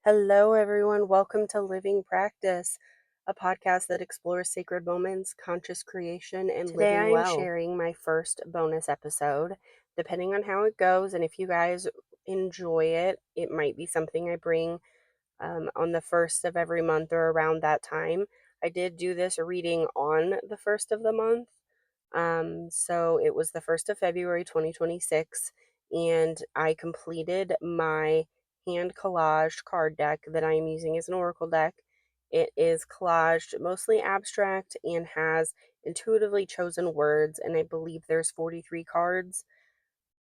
Hello, everyone. Welcome to Living Practice, a podcast that explores sacred moments, conscious creation, and today living I am well. sharing my first bonus episode. Depending on how it goes, and if you guys enjoy it, it might be something I bring on the first of every month or around that time. I did do this reading on the first of the month. So it was the 1st of February 2026, and I completed my hand collage card deck that I am using as an oracle deck. It is collaged mostly abstract and has intuitively chosen words, and I believe there's 43 cards.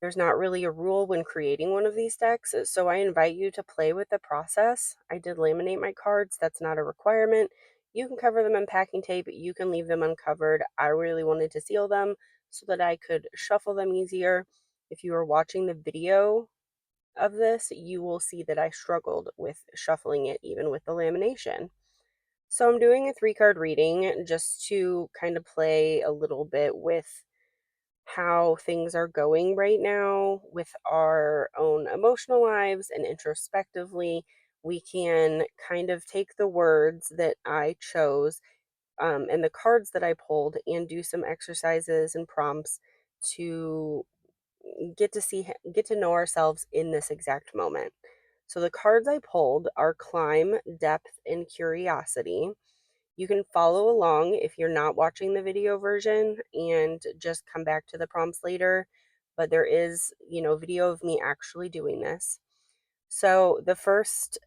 There's not really a rule when creating one of these decks, so I invite you to play with the process. I did laminate my cards, that's not a requirement. You can cover them in packing tape, you can leave them uncovered. I really wanted to seal them so that I could shuffle them easier. If you are watching the video of this, you will see that I struggled with shuffling it even with the lamination. So I'm doing a 3-card reading just to kind of play a little bit with how things are going right now with our own emotional lives, and introspectively we can kind of take the words that I chose and the cards that I pulled and do some exercises and prompts to get to know ourselves in this exact moment. So the cards I pulled are climb, depth, and curiosity. You can follow along if you're not watching the video version and just come back to the prompts later, but there is, video of me actually doing this. So the first,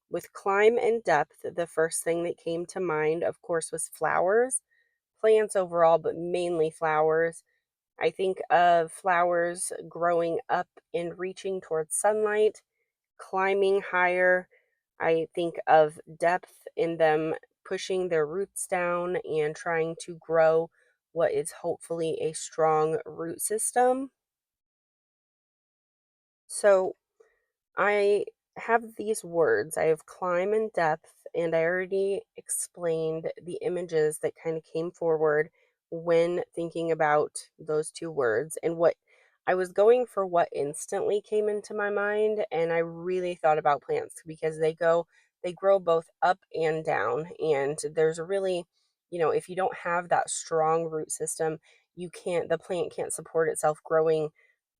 with climb and depth, the first thing that came to mind, of course, was flowers, plants overall, but mainly flowers. I think of flowers growing up and reaching towards sunlight, climbing higher. I think of depth in them pushing their roots down and trying to grow what is hopefully a strong root system. So I have these words. I have climb and depth, and I already explained the images that kind of came forward when thinking about those two words. And what I was going for, what instantly came into my mind, and I really thought about plants because they grow both up and down. And there's a really, if you don't have that strong root system, the plant can't support itself growing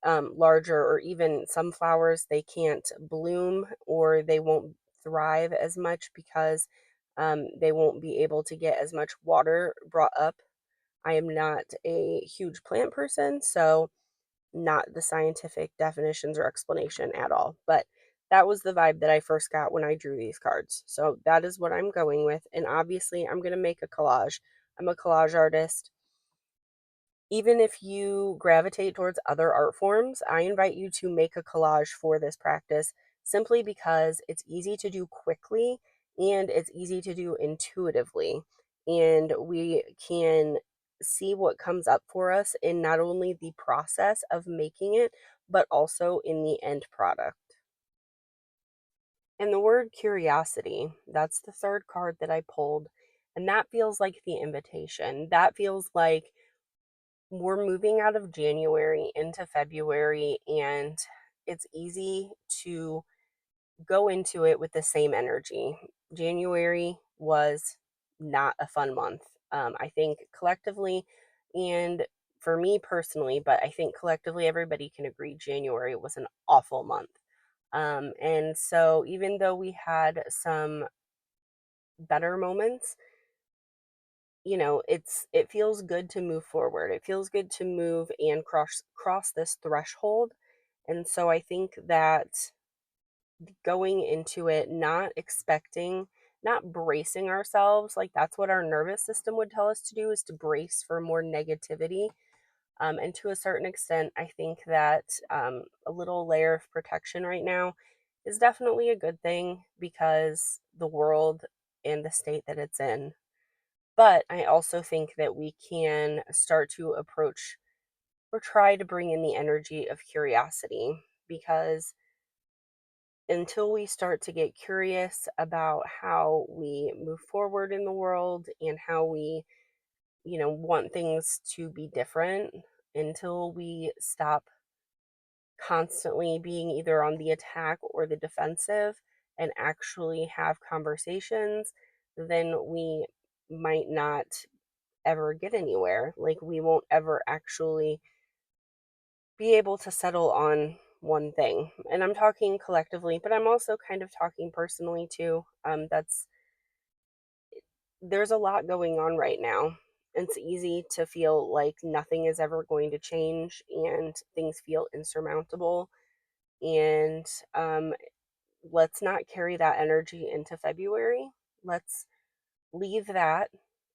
larger, or even some flowers, they can't bloom or they won't thrive as much because they won't be able to get as much water brought up. I am not a huge plant person, so not the scientific definitions or explanation at all. But that was the vibe that I first got when I drew these cards. So that is what I'm going with. And obviously, I'm going to make a collage. I'm a collage artist. Even if you gravitate towards other art forms, I invite you to make a collage for this practice simply because it's easy to do quickly and it's easy to do intuitively. And we can see what comes up for us in not only the process of making it, but also in the end product. And the word curiosity, that's the third card that I pulled. And that feels like the invitation. That feels like we're moving out of January into February, and it's easy to go into it with the same energy. January was not a fun month. I think collectively, and for me personally, but I think collectively everybody can agree January was an awful month. And so even though we had some better moments, it feels good to move forward. It feels good to move and cross this threshold. And so I think that going into it, not bracing ourselves, like that's what our nervous system would tell us to do, is to brace for more negativity. And to a certain extent, I think that a little layer of protection right now is definitely a good thing because the world and the state that it's in. But I also think that we can start to approach or try to bring in the energy of curiosity, because until we start to get curious about how we move forward in the world and how we, want things to be different, until we stop constantly being either on the attack or the defensive, and actually have conversations, then we might not ever get anywhere. Like, we won't ever actually be able to settle on one thing. And I'm talking collectively, but I'm also kind of talking personally too. There's a lot going on right now. It's easy to feel like nothing is ever going to change and things feel insurmountable. And let's not carry that energy into February. Let's leave that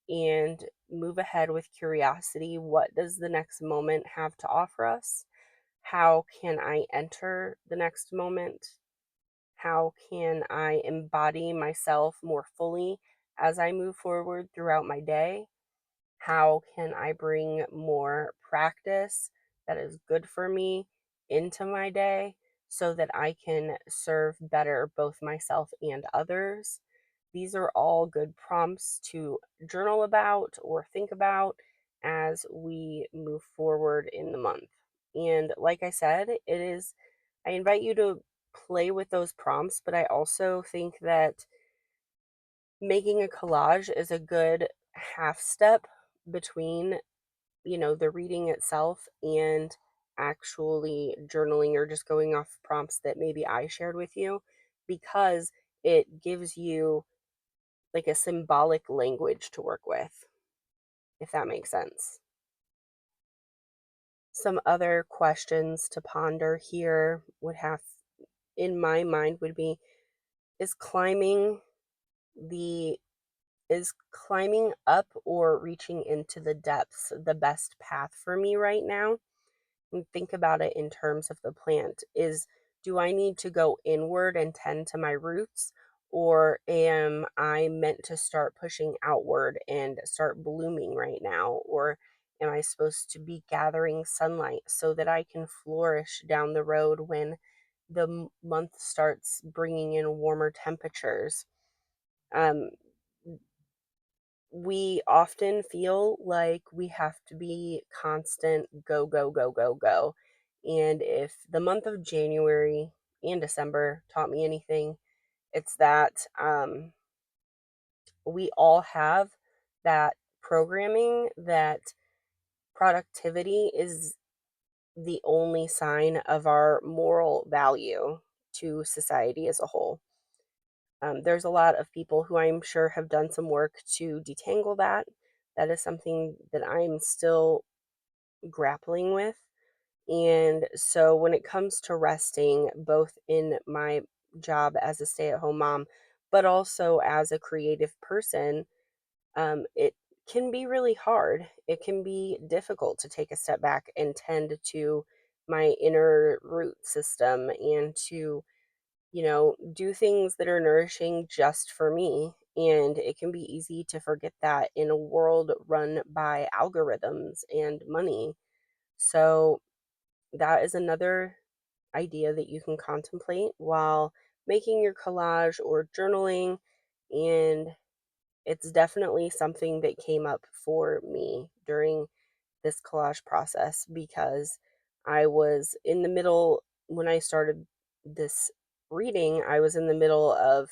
and move ahead with curiosity. What does the next moment have to offer us? How can I enter the next moment? How can I embody myself more fully as I move forward throughout my day? How can I bring more practice that is good for me into my day so that I can serve better both myself and others? These are all good prompts to journal about or think about as we move forward in the month. And like I said, I invite you to play with those prompts, but I also think that making a collage is a good half step between, the reading itself and actually journaling or just going off prompts that maybe I shared with you, because it gives you like a symbolic language to work with, if that makes sense. Some other questions to ponder here in my mind, would be, is climbing the is climbing up or reaching into the depths the best path for me right now? And think about it in terms of the plant. Do I need to go inward and tend to my roots, or am I meant to start pushing outward and start blooming right now? Or am I supposed to be gathering sunlight so that I can flourish down the road when the month starts bringing in warmer temperatures? Um, we often feel like we have to be constant go, go, go, go, go. And if the month of January and December taught me anything, it's that we all have that programming that productivity is the only sign of our moral value to society as a whole. There's a lot of people who I'm sure have done some work to detangle that. That is something that I'm still grappling with. And so when it comes to resting, both in my job as a stay at home mom, but also as a creative person, it can be really hard. It can be difficult to take a step back and tend to my inner root system and to, do things that are nourishing just for me. And it can be easy to forget that in a world run by algorithms and money. So, that is another idea that you can contemplate while making your collage or journaling. And it's definitely something that came up for me during this collage process, because I was in the middle, when I started this reading, I was in the middle of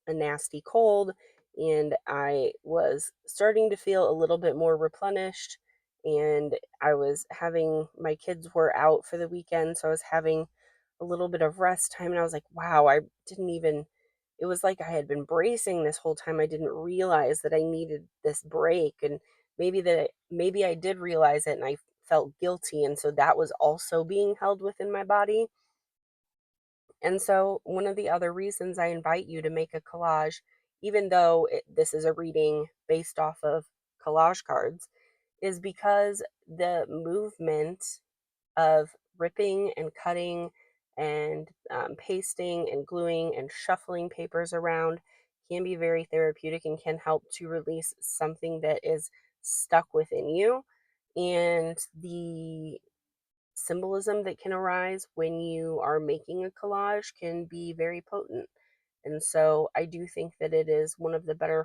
a nasty cold, and I was starting to feel a little bit more replenished. And my kids were out for the weekend, so I was having a little bit of rest time. And I was like, wow, it was like I had been bracing this whole time. I didn't realize that I needed this break. And maybe I did realize it and I felt guilty. And so that was also being held within my body. And so, one of the other reasons I invite you to make a collage, even though this is a reading based off of collage cards, is because the movement of ripping and cutting and pasting and gluing and shuffling papers around can be very therapeutic and can help to release something that is stuck within you. And the symbolism that can arise when you are making a collage can be very potent. And so I do think that it is one of the better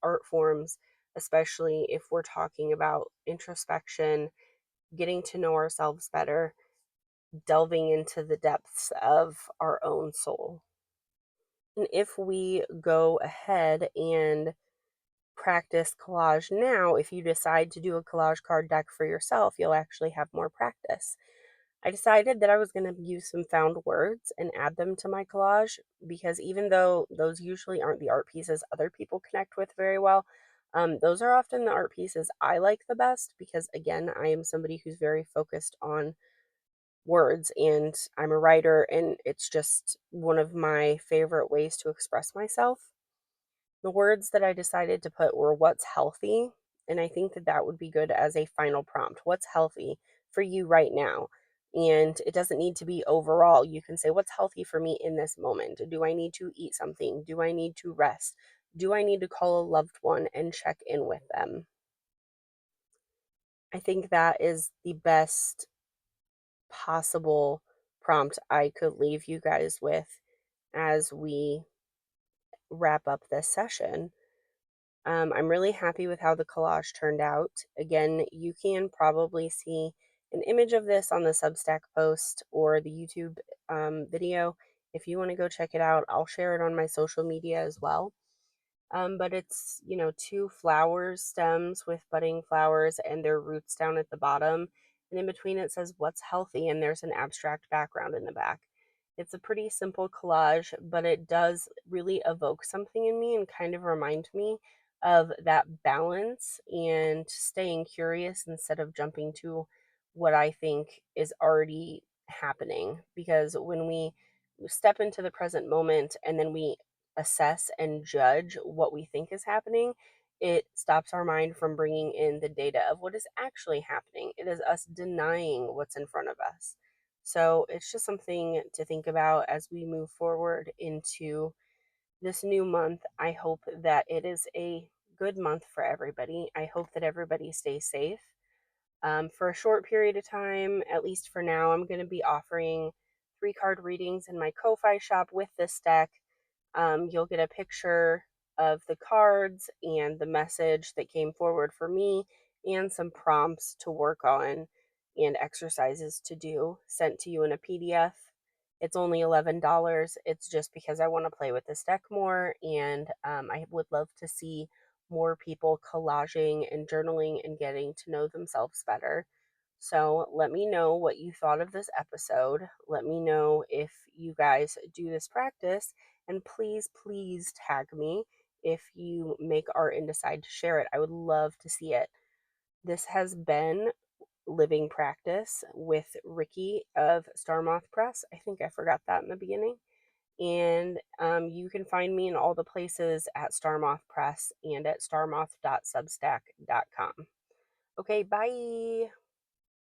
art forms, especially if we're talking about introspection, getting to know ourselves better, delving into the depths of our own soul. And if we go ahead and practice collage now, if you decide to do a collage card deck for yourself, you'll actually have more practice. I decided that I was going to use some found words and add them to my collage because even though those usually aren't the art pieces other people connect with very well, those are often the art pieces I like the best because, again, I am somebody who's very focused on words and I'm a writer, and it's just one of my favorite ways to express myself. The words that I decided to put were "what's healthy," and I think that that would be good as a final prompt. What's healthy for you right now? And it doesn't need to be overall. You can say, what's healthy for me in this moment? Do I need to eat something? Do I need to rest? Do I need to call a loved one and check in with them? I think that is the best possible prompt I could leave you guys with as we wrap up this session. I'm really happy with how the collage turned out. Again, you can probably see an image of this on the Substack post or the YouTube video. If you want to go check it out, I'll share it on my social media as well. But it's, two flowers, stems with budding flowers and their roots down at the bottom. And in between it says what's healthy, and there's an abstract background in the back. It's a pretty simple collage, but it does really evoke something in me and kind of remind me of that balance and staying curious instead of jumping to what I think is already happening. Because when we step into the present moment and then we assess and judge what we think is happening, it stops our mind from bringing in the data of what is actually happening. It is us denying what's in front of us. So it's just something to think about as we move forward into this new month. I hope that it is a good month for everybody. I hope that everybody stays safe. For a short period of time, at least for now, I'm going to be offering 3 card readings in my Ko-Fi shop with this deck. You'll get a picture of the cards and the message that came forward for me, and some prompts to work on and exercises to do sent to you in a PDF. It's only $11. It's just because I want to play with this deck more, and I would love to see more people collaging and journaling and getting to know themselves better. So let me know what you thought of this episode. Let me know if you guys do this practice, and please, please tag me if you make art and decide to share it. I would love to see it. This has been Living Practice with Ricky of Starmoth Press. I think I forgot that in the beginning. And you can find me in all the places at Starmoth Press and at starmoth.substack.com. Okay, bye.